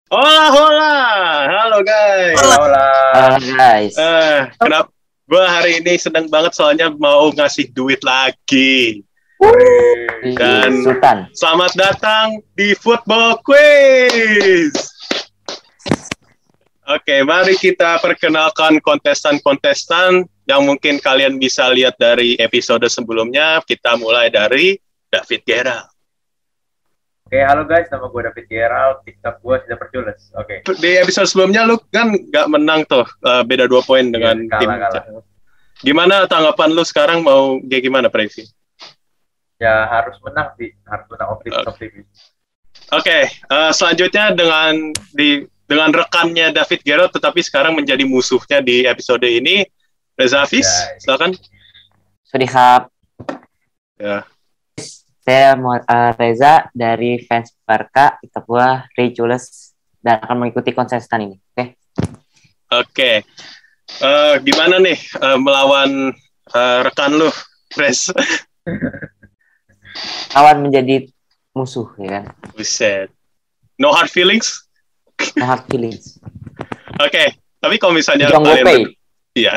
Hola, hola. Halo guys. Hola, hola. Halo guys. Kenapa? Gue hari ini seneng banget soalnya mau ngasih duit lagi. Dan Sultan. selamat datang di Football Quiz. Oke, mari kita perkenalkan kontestan-kontestan yang mungkin kalian bisa lihat dari episode sebelumnya. Kita mulai dari David Gerald. Oke, halo guys, nama gue David Gerald, TikTok gue sudah perjules. Oke. Di episode sebelumnya lu kan nggak menang tuh, beda 2 poin dengan tim. Kalah. Gimana tanggapan lu sekarang, mau kayak gimana prediksi? Ya harus menang sih, harus menang optimis. Oke, selanjutnya dengan rekannya David Gerald tetapi sekarang menjadi musuhnya di episode ini, Reza Hafiz, silakan. Swadikap. Ya. Saya Reza dari fans Barca, TikTok gua Rijules, dan akan mengikuti kontestan ini. Oke. Gimana nih melawan rekan lu, Rez? Kawan menjadi musuh, ya kan? Buset. No hard feelings? No hard feelings. Oke, tapi kalau misalnya iya.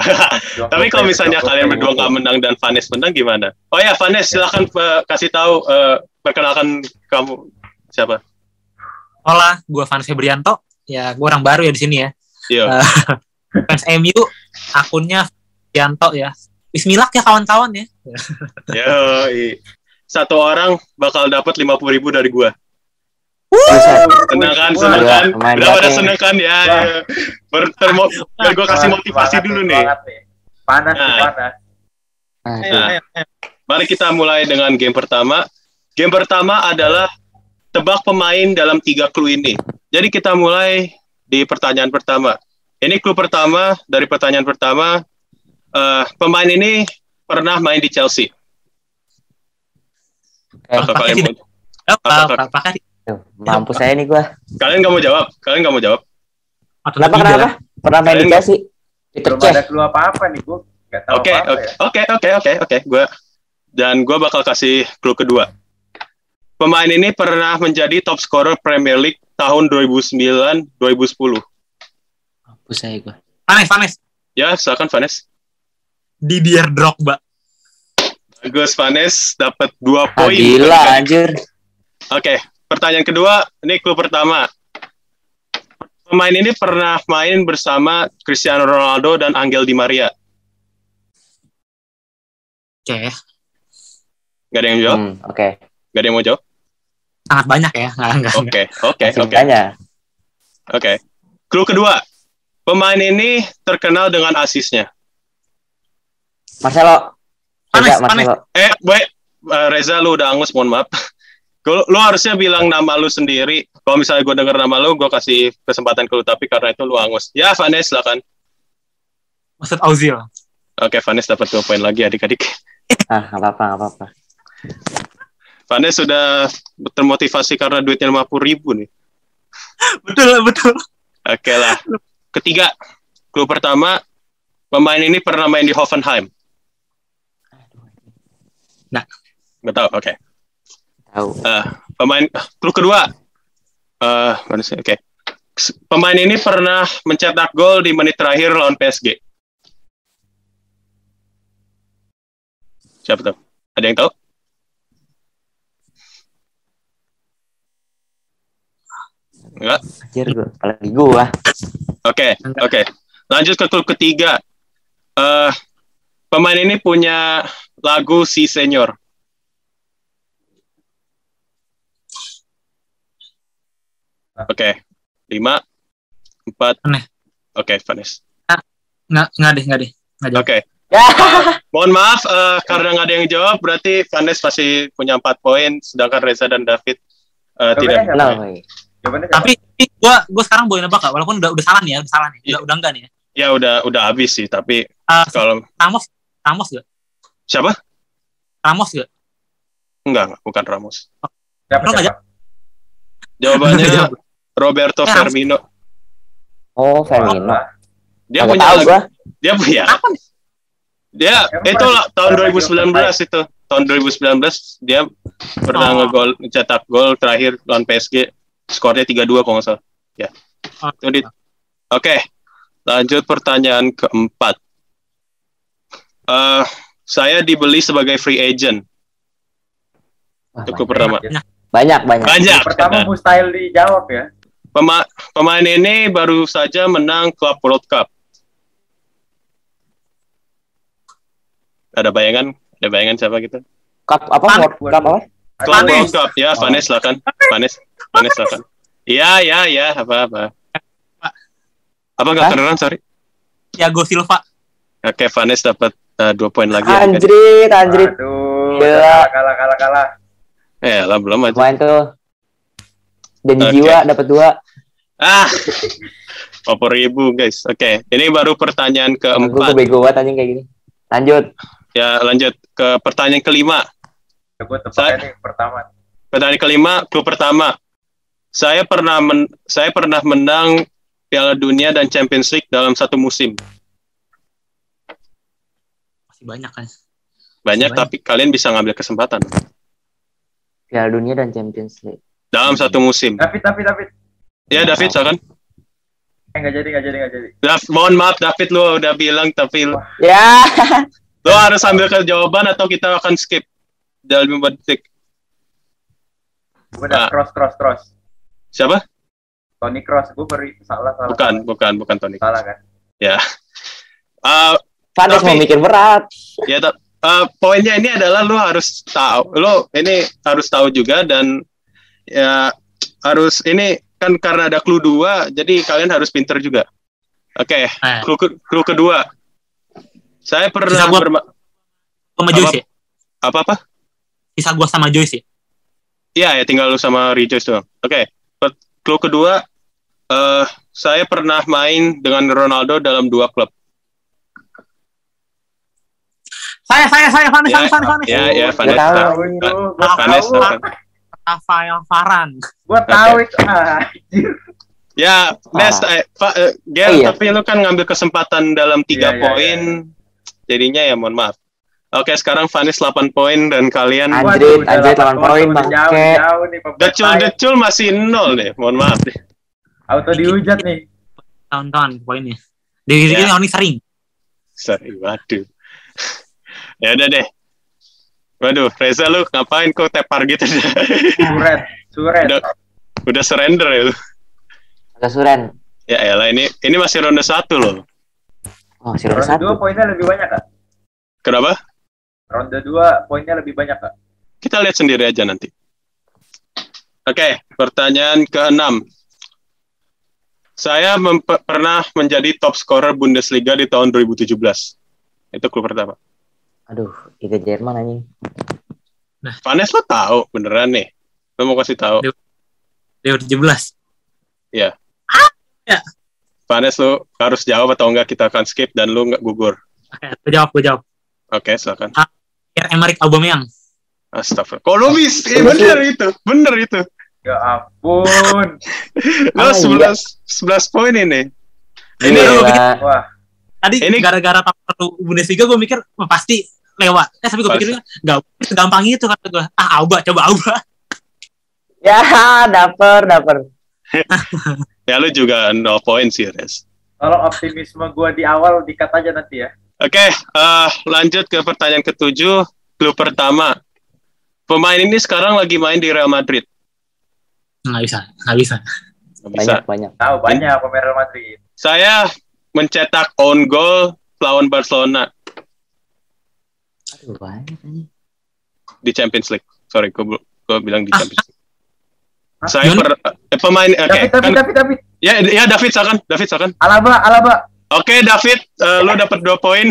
Tapi kalau misalnya kalian berdua nggak menang dan Vanes menang gimana? Oh ya, Vanes, silakan kasih tahu, perkenalkan kamu siapa? Hola, gue Vanes Febrianto. Ya, gue orang baru ya di sini ya. Iya. Fans MU, akunnya Febrianto ya. Bismillah ya kawan-kawan ya. Yo, satu orang bakal dapat 50.000 dari gue. Senang kan? Udah pada seneng kan ya? Biar gue kasih motivasi dulu nih. Panas. Mari kita mulai dengan game pertama. Game pertama adalah tebak pemain dalam 3 clue ini. Jadi kita mulai di pertanyaan pertama. Ini clue pertama dari pertanyaan pertama. Pemain ini pernah main di Chelsea. Apakah mampus saya nih gua. Kalian nggak mau jawab? Kenapa? Pernah main di Chelsea? Belum ada clue apa-apa nih, gue nggak tahu apa-apa. Oke. Gue bakal kasih clue kedua. Pemain ini pernah menjadi top scorer Premier League tahun 2009-2010. Mampus saya gua. Vanes. Ya, silakan Vanes. Didier Drogba. Bagus, Vanes dapat 2 poin. Gila anjir. Oke, pertanyaan kedua, ini clue pertama. Pemain ini pernah main bersama Cristiano Ronaldo dan Angel Di Maria. Oke. Gak ada yang jawab? Oke. Gak ada yang mau jawab? Sangat banyak ya. Oke. Clue kedua. Pemain ini terkenal dengan asisnya. Marcelo. Vanes. Reza, lu udah angus, mohon maaf. Lu harusnya bilang nama lu sendiri. Kalau misalnya gue denger nama lu, gue kasih kesempatan ke lu, tapi karena itu lu angus. Ya, Vanes, silakan. Mesut Ozil. Oke, Vanes dapat 2 poin lagi, adik-adik. Nggak apa-apa. Vanes sudah termotivasi karena duitnya 50.000 nih. Betul. Oke lah. Ketiga, clue pertama, pemain ini pernah main di Hoffenheim. Nggak tahu, oke. Tahu. Clue kedua, mana sih? Oke. Pemain ini pernah mencetak gol di menit terakhir lawan PSG. Siapa tuh? Ada yang tahu? Enggak? Anjir gua, apalagi gua. Oke. Lanjut ke clue ketiga. Pemain ini punya lagu Si Senyor. Oke. 5, 4. Oke, Vanes. Nggak deh. Oke. Mohon maaf, karena nggak ada yang jawab, berarti Vanes pasti punya 4 poin, sedangkan Reza dan David tidak. Tapi gue sekarang boleh nebak gak? Walaupun udah salah nih ya. Udah enggak nih ya. Ya udah habis sih, tapi kalau Ramos gak? Siapa? Ramos gak? Enggak, bukan Ramos. Siapa? Jawabannya Roberto Firmino. Oh, Firmino. Dia punya. Dia itu tahun 2019 itu. Tahun 2019 dia pernah cetak gol terakhir lawan PSG. Skornya 3-2 kalau nggak salah. Ya. Oke. Lanjut pertanyaan keempat. Saya dibeli sebagai free agent. Itu pertama. Banyak. Pertama mustahil dijawab ya. Pemain ini baru saja menang Club World Cup. Ada bayangan siapa gitu? Cup apa? World Cup apa? Club World Cup ya, Vanes lah kan. Vanes lah kan. Iya, apa. Apa nggak kedengeran, sorry? Thiago Silva. Oke, Vanes dapat 2 poin lagi. Anjrit. Aduh, kalah. Lah belum aja. Main tuh. Janji jiwa dapat 2. 40.000 guys. Oke, ini baru pertanyaan keempat. Gue bego banget anjing kayak gini. Lanjut. Ya, lanjut ke pertanyaan kelima. Gue tepatnya nih pertama. Pertanyaan kelima, klub pertama. Saya pernah menang Piala Dunia dan Champions League dalam satu musim. Masih banyak kan? Banyak, tapi kalian bisa ngambil kesempatan. Piala Dunia dan Champions League. Dalam satu musim. David. Ya, David, silakan. Nggak jadi. Mohon maaf, David, lu udah bilang, tapi Ya. lu harus ambil ke jawaban atau kita akan skip dalam 5 detik. Gue udah cross. Siapa? Toni Kroos. Gue beri salah. Bukan Toni. Salah kan? Ya. Vanes mau mikir berat. Ya, poinnya ini adalah lu harus tahu juga, dan ya harus ini kan karena ada clue 2, jadi kalian harus pinter juga. Oke, clue kedua. Saya pernah sama Joyce. Apa? Sisa gua sama Joyce. Ya, tinggal lu sama Rejoice doang. Oke. Clue kedua, saya pernah main dengan Ronaldo dalam 2 klub. Saya Vanes. Ya, Vanes. Rafael Varane. Gue tahu itu. Ya, tapi lu kan ngambil kesempatan dalam 3 poin. Jadinya ya mohon maaf. Oke, sekarang Vanes 8 poin dan kalian Anjrit 8 poin Bang. Jauh nih. Decul masih 0 deh. Mohon maaf deh. Auto dihujat nih. Tahun-tahun poinnya. Dari ini sering. Waduh. Ya udah deh. Waduh, Reza lu ngapain kok tepar gitu? Suret. Udah surrender ya lu. Agak suren. Ya elah, ini masih ronde 1 loh. Oh, masih ronde 1. Ronde 2 poinnya lebih banyak, Kak. Kenapa? Ronde 2 poinnya lebih banyak, Kak. Kita lihat sendiri aja nanti. Oke, pertanyaan ke-6. Saya pernah menjadi top scorer Bundesliga di tahun 2017. Itu klub pertama. Aduh, Liga Jerman anjing. Vanes lo tahu beneran nih. Lo mau kasih tahu. 2017. Ya. Ya. Vanes lo harus jawab atau enggak, kita akan skip dan lo enggak gugur. Oke, gue jawab. Oke, silakan. Pierre-Emerick Aubameyang. Astagfirullah. Kok lo bisa? Bener itu. Ya ampun. Lo 11 poin ini. Ini gue pikir, tadi ini gara-gara tahu Bundesliga gue mikir pasti lewat. Tapi gue pikir enggak segampang itu kata gue. Auba. Ya, dapet. Ya lu juga 0 poin sih, Res. Tolong optimisme gue di awal dikat aja nanti ya. Oke, lanjut ke pertanyaan ke-7. Klub pertama. Pemain ini sekarang lagi main di Real Madrid. Nggak bisa. Banyak. Tahu banyak pemain Real Madrid. Saya mencetak own goal lawan Barcelona. Aduh, banyak anjing. Di Champions League. Sorry, gue bilang di Champions League. Saya pemain. Oke. David. Ya, David silakan. Alaba. Oke, David, lo dapat 2 poin.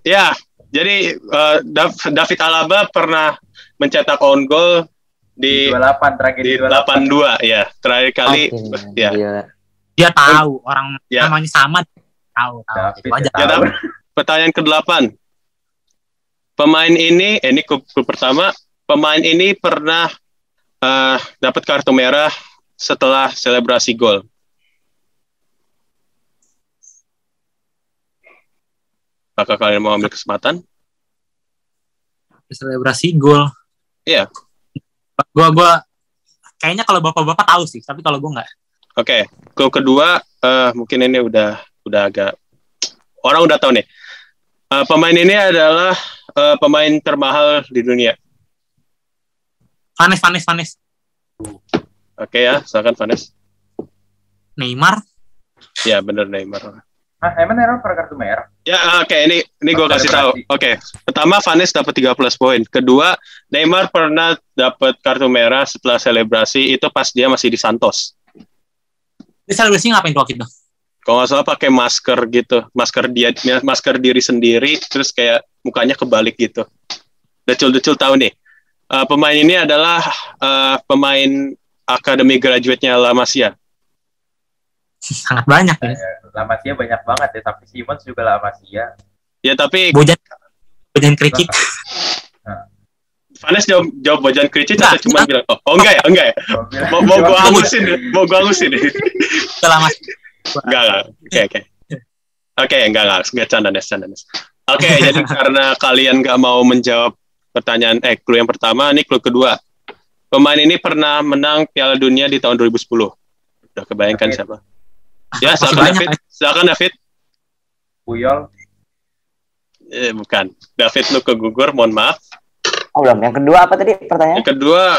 Ya, jadi David Alaba pernah mencetak own goal di 28 terakhir di 82 ya, terakhir kali. Ya. Dia tahu orang ya. namanya sama, tahu. Itu aja. Ya, pertanyaan ke-8. Pemain ini klub pertama. Pemain ini pernah dapat kartu merah setelah selebrasi gol. Apakah kalian mau ambil kesempatan? Selebrasi gol. Iya. Gua kayaknya kalau bapak-bapak tahu sih, tapi kalau gue nggak. Oke, clue kedua mungkin ini udah agak orang udah tahu nih. Pemain ini adalah pemain termahal di dunia. Vanes. Oke ya, silakan Vanes. Neymar. Ya bener Neymar. Emang Neymar pernah kartu merah? Ya oke, ini gue kasih tahu. Oke, pertama Vanes dapat 13 poin. Kedua, Neymar pernah dapat kartu merah setelah selebrasi itu pas dia masih di Santos. Dia selebrasi ngapain tuh waktu itu? Kalau nggak salah pakai masker gitu, masker diri sendiri, terus kayak mukanya kebalik gitu. Decul tahu nih. Pemain ini adalah pemain akademi graduate-nya La Masia. Sangat banyak ya. La Masia banyak banget ya, tapi Simons juga La Masia. Ya tapi Bojan Krejcik. Vanes jawab Bojan Krejcik atau cuma bilang enggak ya? Mau gua angusin. La Masia. Enggak. Oke, enggak canda. Oke, jadi karena kalian enggak mau menjawab pertanyaan clue yang pertama, ini clue kedua. Pemain ini pernah menang Piala Dunia di tahun 2010. Udah kebayangkan siapa? Ya, silakan David. Puyol. Bukan. David lu kegugur, mohon maaf. Oh, belum. Yang kedua apa tadi pertanyaan? Yang kedua,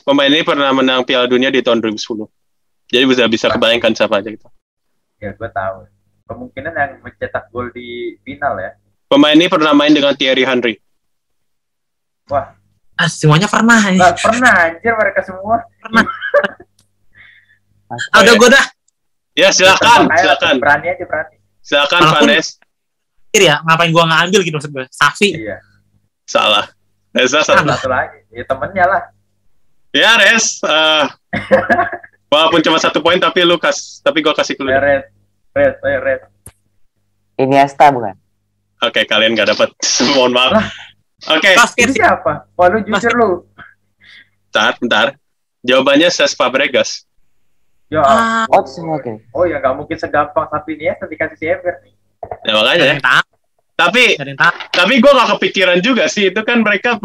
pemain ini pernah menang Piala Dunia di tahun 2010. Jadi bisa kebayangkan siapa aja gitu. Ya, gue tahu. Kemungkinan yang mencetak gol di final ya. Pemain ini pernah main dengan Thierry Henry. Wah. Semuanya pernah. Nggak pernah, anjir mereka semua. Pernah. Udah gue dah. Ya, silakan. Berani. Silakan Vanes. Ya, ngapain gua ngambil gitu maksud gue. Safi. Iya. Salah. Reza satu lagi. Ya temennya lah. Ya, Res. Walaupun cuma 1 poin tapi gua kasih clue. Ya, Red. Iniesta bukan? Oke, kalian nggak dapat. Mohon maaf. Oke. Ini siapa? Wah, lu jujur lu. Bentar. Jawabannya Cesc Fabregas. Ya. Oke. Oh ya, nggak mungkin segampang tapi Iniesta dikasih si Ever nih. Ya makanya. Tapi gue gak kepikiran juga sih. Itu kan mereka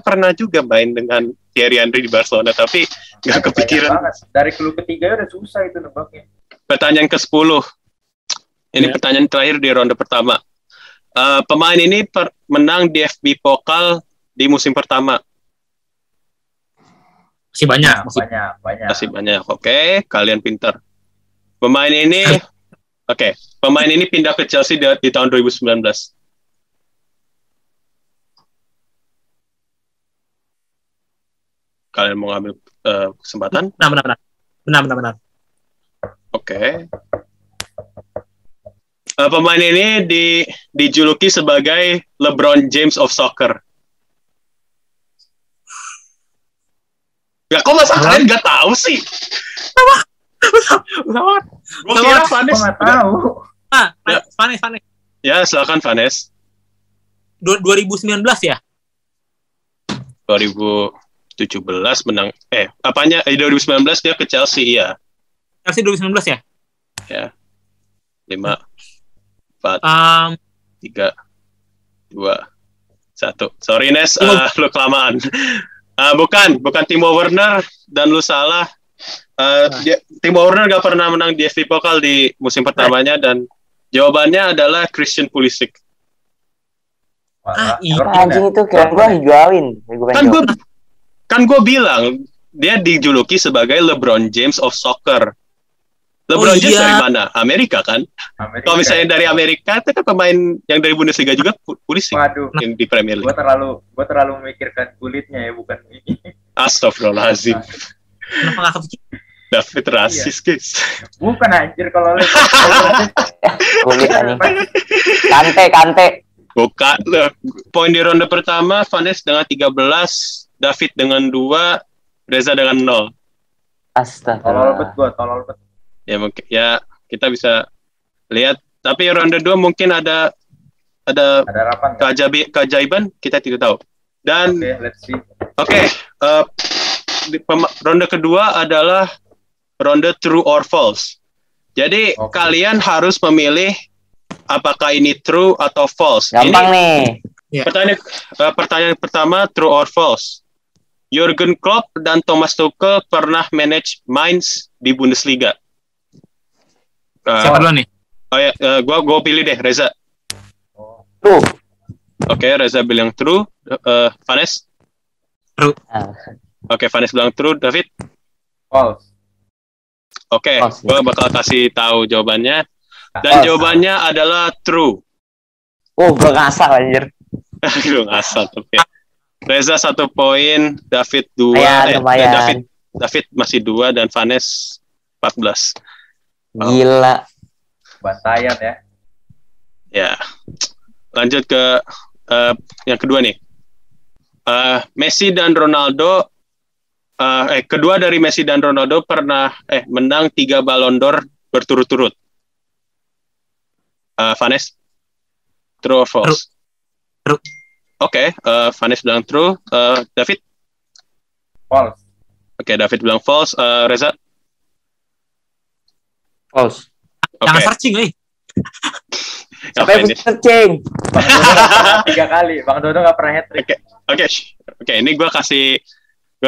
pernah juga main dengan Thierry Henry di Barcelona. Tapi gak kepikiran. Dari clue ketiga udah susah itu nebaknya. Pertanyaan ke-10. Ini pertanyaan terakhir di ronde pertama. Pemain ini menang DFB Pokal di musim pertama. Masih banyak. Masih banyak. Oke, kalian pintar. Pemain ini pindah ke Chelsea di tahun 2019. Kalian mau ngambil kesempatan? Benar. Oke. Pemain ini dijuluki sebagai LeBron James of Soccer. Ya, kok masa kalian nggak tahu sih? Gue kira Vanes. Gue nggak tahu. Vanes. Ya, silakan Vanes. 2019 ya? 2017 menang. 2019 dia ke Chelsea, iya. Chelsea 2019 ya? Ya. 5, 4, 3, 2, 1. Sorry Nes, lu kelamaan. Bukan Timo Werner dan lu salah. Timo Werner gak pernah menang di DFB Pokal di musim pertamanya dan jawabannya adalah Christian Pulisic. Anjing itu kira gue dijualin. Kan gue bilang dia dijuluki sebagai LeBron James of Soccer. LeBron James dari mana? Amerika kan? Kalau misalnya dari Amerika itu kan pemain yang dari Bundesliga juga Pulisic. Waduh. Yang di Premier League. Gue terlalu memikirkan kulitnya ya, bukan ini. Astagfirullahaladzim. Kenapa nggak kepikiran? David rasis, guys. Bukan anjir kalau lu. Kulit anjing. Kante. Bukan. Poin di ronde pertama, Vanes dengan 13, David dengan 2, Reza dengan 0. Astagfirullah. Tolol bet. Ya mungkin ya kita bisa lihat. Tapi ronde 2 mungkin ada keajaiban, kita tidak tahu. Dan let's see. Ronde kedua adalah ronde true or false. Jadi kalian harus memilih apakah ini true atau false. Gampang nih. Pertanyaan pertama true or false. Jurgen Klopp dan Thomas Tuchel pernah manage Mainz di Bundesliga. Siapa dulu nih? Oh ya, gue pilih deh, Reza. True. Oke, Reza bilang true. Vanes? True. Oke, Vanes bilang true. David? False. Oke, False. gue bakal kasih tahu jawabannya. Dan False. jawabannya adalah true. Oh, gue ngasal anjir. Lu ngasal tapi. Reza 1 poin, David 2. Lumayan. David masih 2 dan Vanes 14. Gila. Bantayan ya. Ya. Lanjut ke yang kedua nih. Messi dan Ronaldo kedua dari Messi dan Ronaldo pernah menang 3 Ballon d'Or berturut-turut. Vanes? True or false? True. Oke, Vanes bilang true. David? False. Oke, David bilang false. Reza? False. Jangan Oke. searching, Siapa yang searching? Bang Dodo nggak pernah 3 kali. Bang Dodo nggak pernah hat-trick. Oke. Ini gue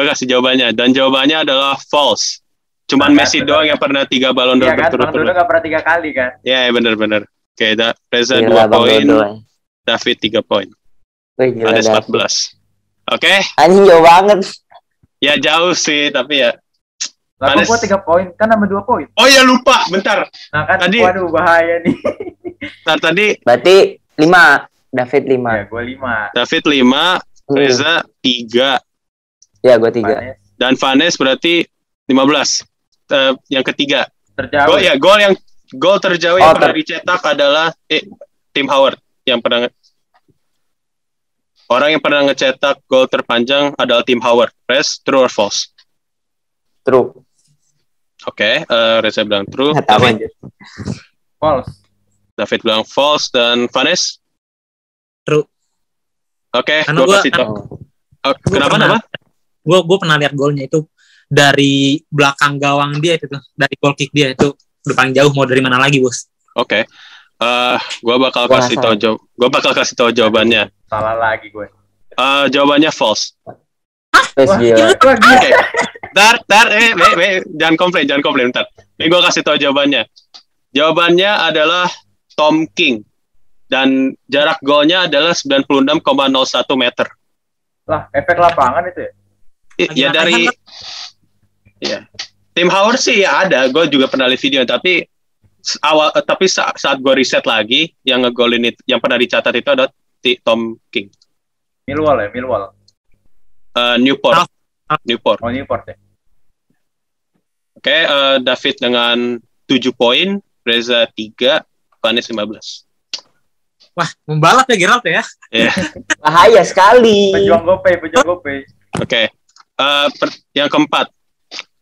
kasih jawabannya dan jawabannya adalah false. Cuman Nah, Messi bener. doang yang pernah 3 Ballon d'Or Iya kan, Bang Dodo berturut-turut. nggak pernah 3 kali kan. Ya, benar. Oke, Reza 2 Gila, Bang poin, Dodo. David 3 poin. Wih, gila Vanes dah. 14. Oke, Anjing jauh banget. ya jauh sih tapi ya. Lah Vanes. kok gua 3 poin kan nambah 2 poin. Oh ya lupa, bentar. Nah kan Tadi- waduh bahaya nih. Tadi Berarti 5. David 5. Ya gua 5. David 5, Reza 3, Ya, gue 3. dan Vanes berarti 15. Yang ketiga. Terjauh. Gol terjauh yang pernah dicetak adalah Tim Howard yang pernah orang yang pernah ngecetak gol terpanjang adalah Tim Howard. Rez, true or false? True. Oke, Reza bilang true. Nggak tahu anjir. False. David bilang false dan Vanes? True. Oke, Karena gue gua- kasih tau. Kenapa? pernah- Gue pernah lihat golnya itu dari belakang gawang dia itu tuh, dari goal kick dia itu udah paling jauh, mau dari mana lagi, Bos? Oke. Gue bakal Gua kasih ngasal. tahu jawabannya. Salah lagi gue. Jawabannya false. Terus gila. Wah, gila. Oke. Jangan komplain bentar. Ini gue kasih tahu jawabannya. Jawabannya adalah Tom King. Dan jarak golnya adalah 96,01 meter. Lah, efek lapangan itu ya. Ya dari Tim Howard sih ya ada. Gue juga pernah lihat video tapi saat gue riset lagi yang ngegolin itu, yang pernah dicatat itu adalah Tom King. Millwall. Newport. Oh, Newport ya. Oke, David dengan 7 poin, Reza 3, Vanes 15. Wah, membalap ya Gerald ya. Ya. Bahaya sekali. Pejuang GoPay. Oke. Yang keempat,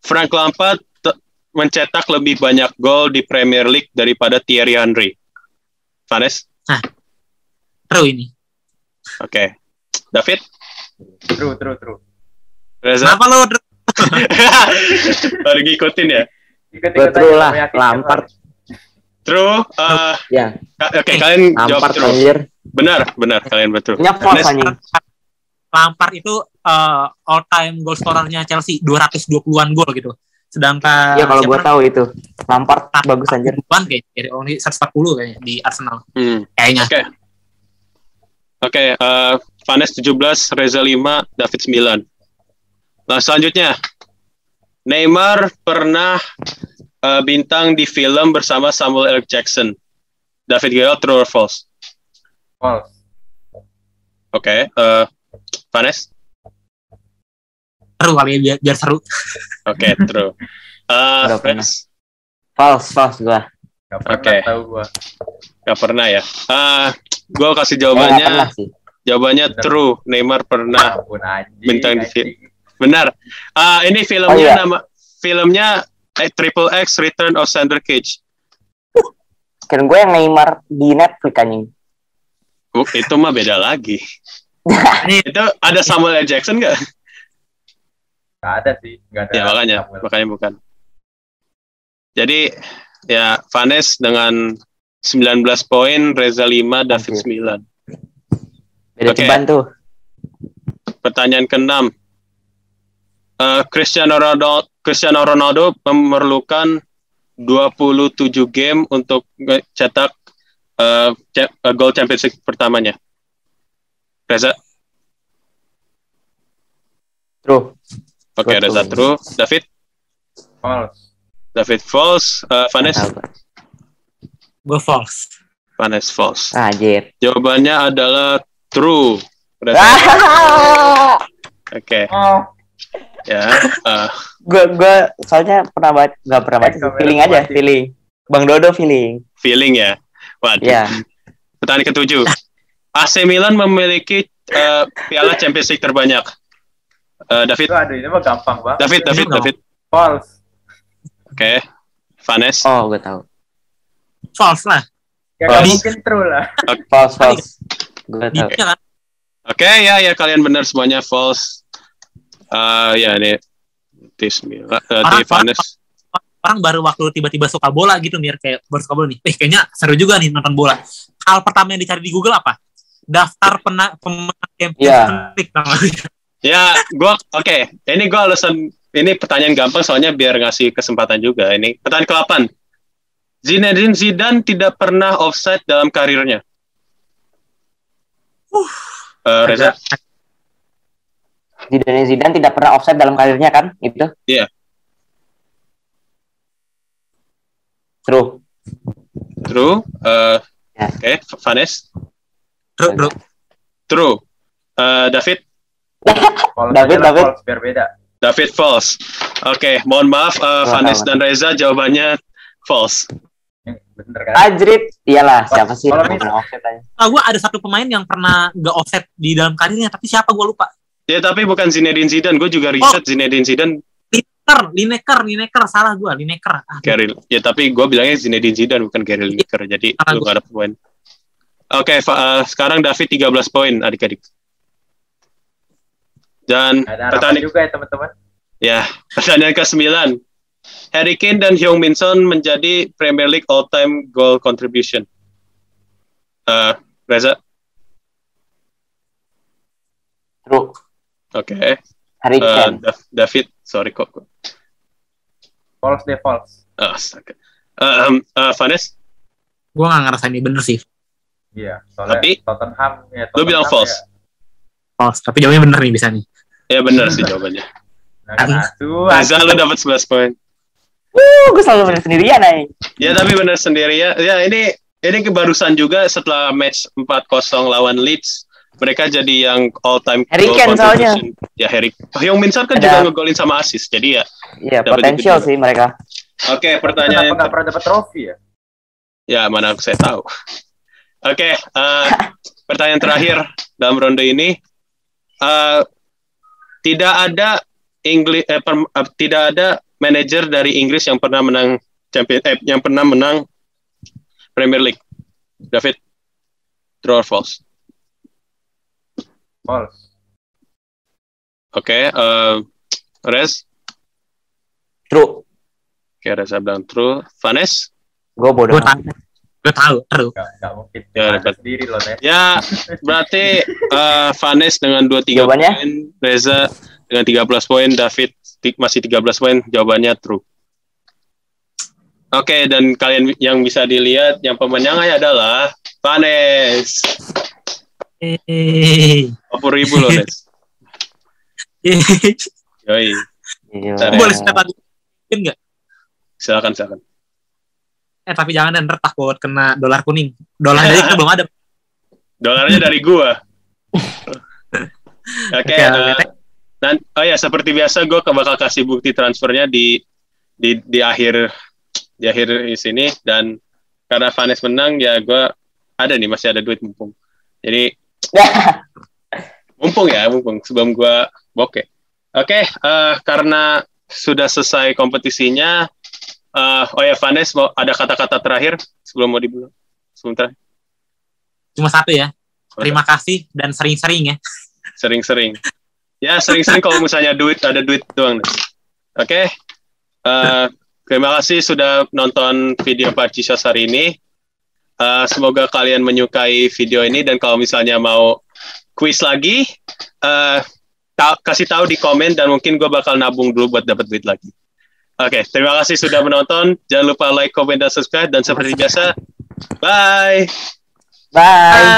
Frank Lampard mencetak lebih banyak gol di Premier League daripada Thierry Henry. Vanes? True ini. Oke. David? True. Reza? Kenapa lo? Baru ngikutin ya? Gue true lah. Lampard. True. Ya. Oke, kalian jawab Lampard true. anjir. Benar kalian betul. Ini false Vanes? anjing. Lampard itu all time goal scorernya Chelsea 220-an gol gitu. Sedangkan Iya, kalau gue tahu itu. Lampard bagus anjir. Bukan kayak dari only 140 kayaknya di Arsenal. Kayaknya. Oke, Vanes 17, Reza 5, David 9. Nah, selanjutnya Neymar pernah bintang di film bersama Samuel L. Jackson. David Gerald, true or false? False. Oke, Vanes? Seru kali ya, biar seru. Oke, true. Udah pernah. Rez? False gue. Gak pernah Oke. tahu gue. Gak pernah ya. Gue kasih Nggak jawabannya. pernah sih. Jawabannya Bener. true. Neymar pernah Ampun anjing. bintang di film. Benar. Ini filmnya Oh, iya. filmnya Triple X Return of Xander Cage. Kira gue yang Neymar di Netflix anjing. Itu mah beda lagi. Itu ada Samuel L. Jackson nggak? Gak ada sih. Gak ada. Ya makanya bukan. Jadi ya Vanes dengan 19 poin, Reza 5, David 9. Beda Oke. ceban tuh. Pertanyaan ke-6. Cristiano Ronaldo memerlukan 27 game untuk cetak gol Champions League pertamanya. Reza? True. Oke, Reza true. David? False. David false. Vanes? Gue false. Vanes false. Anjir. Jawabannya adalah true. Reza? Oke. Ya. Gue soalnya nggak pernah baca sih. Feeling aja, feeling. Bang Dodo feeling. Feeling ya. Waduh. Ya. Pertanyaan ke-7. AC Milan memiliki piala Champions League terbanyak. David. Aduh, ini mah gampang banget. David. False. Oke. Vanes. Oh, gue tahu. False lah. Ya nggak mungkin true lah. False. Gue tahu. Kan? Oke, ya kalian benar semuanya false. Ya ini Vanes. Orang baru waktu tiba-tiba suka bola gitu nih, kayak baru suka bola nih. Kayaknya seru juga nih nonton bola. Hal pertama yang dicari di Google apa? Daftar pemenang Champions League. Ya, oke. Ini gue alasan, ini pertanyaan gampang soalnya biar ngasih kesempatan juga. Ini pertanyaan ke-8. Zinedine Zidane tidak pernah offside dalam karirnya. Reza? Zidane tidak pernah offside dalam karirnya kan? Itu? Iya. True. Oke, Vanes? True. David? David. False, biar beda. David false. Oke, mohon maaf Vanes dan Reza jawabannya false. Bener kan? Ajrit, iyalah siapa sih Kalau yang pernah offset aja. Gue ada satu pemain yang pernah nggak offset di dalam karirnya, tapi siapa gue lupa. Ya, tapi bukan Zinedine Zidane. Gue juga riset Zinedine Zidane. Lineker, salah gue, Lineker. Gary, ya tapi gue bilangnya Zinedine Zidane bukan Gary Lineker, jadi lu gak ada poin. Oke, sekarang David 13 poin adik-adik. Dan pertanyaan juga ya teman-teman. Ya, pertanyaan ke-9. Harry Kane dan Heung-min Son menjadi Premier League all-time goal contribution. Reza? True. Oke. Harry Kane. David, sorry kok. False. Astaga. Vanes? Gue gak ngerasain ini bener sih. Iya, soalnya tapi, Tottenham ya. Lu bilang false? Ya. False, tapi jawabannya bener nih bisa nih. Ya bener sih jawabannya. Reza lu dapat 11 poin. Gue selalu bener sendirian, Nay. Ya tapi bener sendirian. Ya ini kebarusan juga setelah match 4-0 lawan Leeds. Mereka jadi yang all-time Harry Kane soalnya. Ya Heung-min Son kan juga ngegolin sama assist. Jadi ya. Iya, potensial sih mereka. Oke, pertanyaan. Kenapa nggak pernah dapat trofi ya? Ya, mana saya tahu. Oke, pertanyaan terakhir dalam ronde ini. Tidak ada manajer dari Inggris yang pernah menang Premier League. David, true or false? False. Oke, Rez? True. Oke, Reza bilang true. Vanes? Gue bodoh. Gue tahu, true. Gak mungkin. Ya, sendiri loh, Nes. Ya, berarti Vanes dengan 23 poin, Reza dengan 13 poin, David masih 13 poin, jawabannya true. Oke, dan kalian yang bisa dilihat, yang pemenangnya adalah Vanes. 50.000 loh, Nes. Yoi. Boleh setelah nggak? Silakan. Tapi jangan dan takut kena dolar kuning. Dolar dari kita belum ada. Dolarnya dari gua. Oke. Dan seperti biasa gue bakal kasih bukti transfernya di akhir sini, dan karena Vanes menang ya gue ada nih, masih ada duit mumpung. Jadi mumpung sebelum gue bokeh. Oke, karena sudah selesai kompetisinya. Vanes mau ada kata-kata terakhir sebelum mau dibuang? Sebentar. Cuma satu ya. Terima kasih dan sering-sering ya. Sering-sering. Ya, sering-sering kalau misalnya ada duit doang. Oke. Terima kasih sudah nonton video Parcisos hari ini. Semoga kalian menyukai video ini, dan kalau misalnya mau quiz lagi, kasih tahu di komen dan mungkin gue bakal nabung dulu buat dapat duit lagi. Oke, terima kasih sudah menonton. Jangan lupa like, comment, dan subscribe. Dan seperti biasa, bye. Bye.